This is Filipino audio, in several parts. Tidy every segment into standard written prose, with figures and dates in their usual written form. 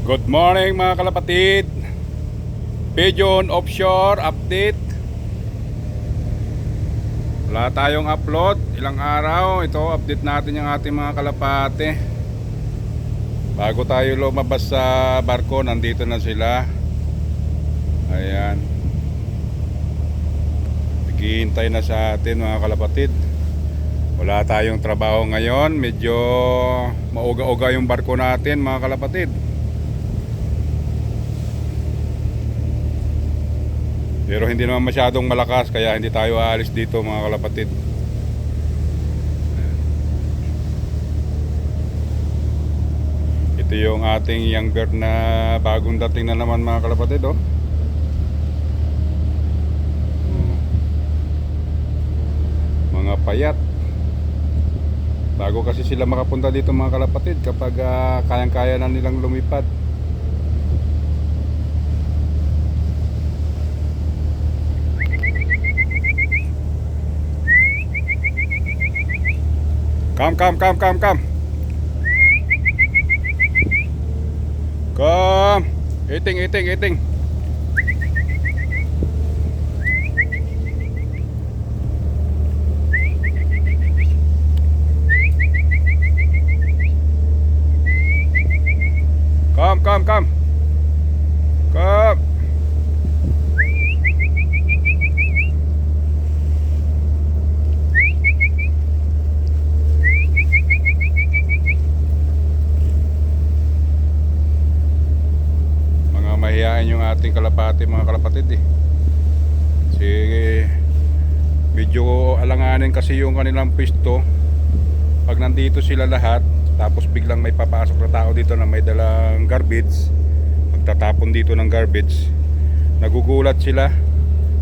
Good morning mga kalapatid. Pigeon offshore update. Wala tayong upload ilang araw. Ito update natin yung ating mga kalapate. Bago tayo lumabas sa barko, nandito na sila. Ayan, naghihintay na sa atin mga kalapatid. Wala tayong trabaho ngayon. Medyo mauga-uga yung barko natin mga kalapatid. Pero hindi naman masyadong malakas, kaya hindi tayo aalis dito mga kalapatid. Ito yung ating young bird na bagong dating na naman mga kalapatid, oh. Mga payat. Bago kasi sila makapunta dito mga kalapatid kapag kayang-kaya na nilang lumipad. Come. Come. Eating. Come. Come. Mahihain yung ating kalapati mga kalapatid eh. Kasi medyo alanganin kasi yung kanilang pwesto pag nandito sila lahat, tapos biglang may papasok na tao dito na may dalang garbage, magtatapon dito ng garbage, nagugulat sila.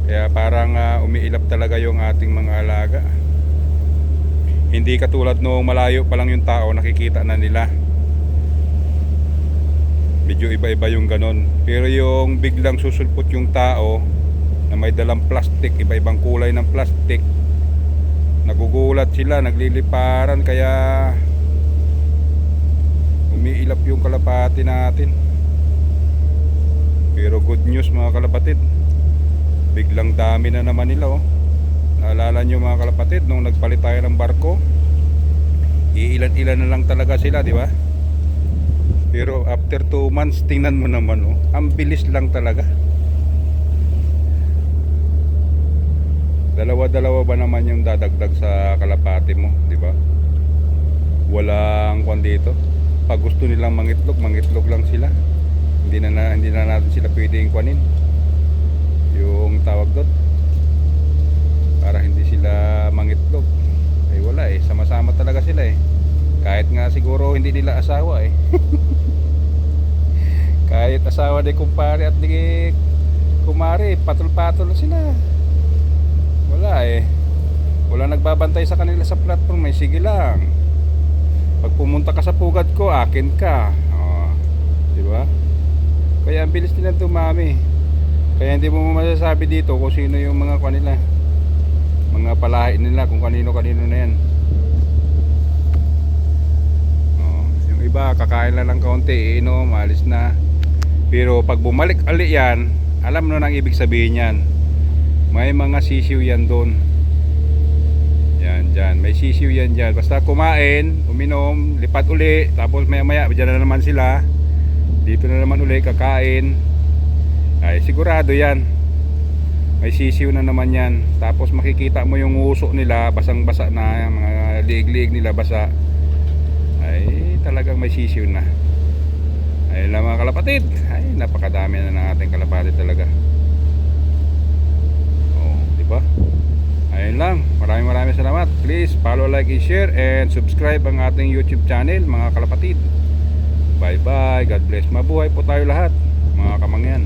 Kaya parang umiilap talaga yung ating mga alaga. Hindi katulad nung malayo pa lang yung tao, nakikita na nila. Medyo iba-iba yung ganon. Pero yung biglang susulpot yung tao na may dalang plastic, iba-ibang kulay ng plastic, nagugulat sila, nagliliparan, kaya umiilap yung kalapati natin. Pero good news mga kalapatid, biglang dami na naman nila, oh. Naalala nyo mga kalapatid, nung nagpalit tayo ng barko, iilan-ilan na lang talaga sila, di ba? Pero after 2 months, tingnan mo naman, oh, ang bilis lang talaga. Dalawa-dalawa ba naman yung dadagdag sa kalapati mo, di ba? Walang kwan dito. Pag gusto nilang mangitlog lang sila. Hindi na natin sila pwedeng kwanin. Yung tawag doon, para hindi sila mangitlog. Eh wala eh, sama-sama talaga sila eh. Kahit nga siguro hindi nila asawa eh. Kahit asawa ni kumpare at ni kumare, patol-patol sila. Wala eh. Wala nagbabantay sa kanila sa platform, may sige lang. Pag pumunta ka sa pugad ko, akin ka. Oh, di ba? Kaya ang bilis nila dumami. Kaya hindi mo masasabi dito kung sino yung mga kanila, mga palahi nila, kung kanino-kanino na yan. Iba kakain lang ng kaunti, iinom, alis na. Pero pag bumalik ali yan, alam mo na ang ibig sabihin yan. May mga sisiw yan doon. Yan, dyan, may sisiw yan dyan. Basta kumain, uminom, lipat uli, tapos maya maya dyan na naman sila. Dito na naman uli, kakain. Ay sigurado yan, may sisiw na naman yan. Tapos makikita mo yung uso nila, basang basa na, mga liig-liig nila basa. Ay talagang may sisiw na. Ayun lang mga kalapatid. Ay napakadami na ng ating kalapatid talaga. Oh, di ba? Ayun lang. Maraming salamat. Please follow, like, and share and subscribe ang ating YouTube channel mga kalapatid. Bye bye. God bless. Mabuhay po tayo lahat mga kamangyan.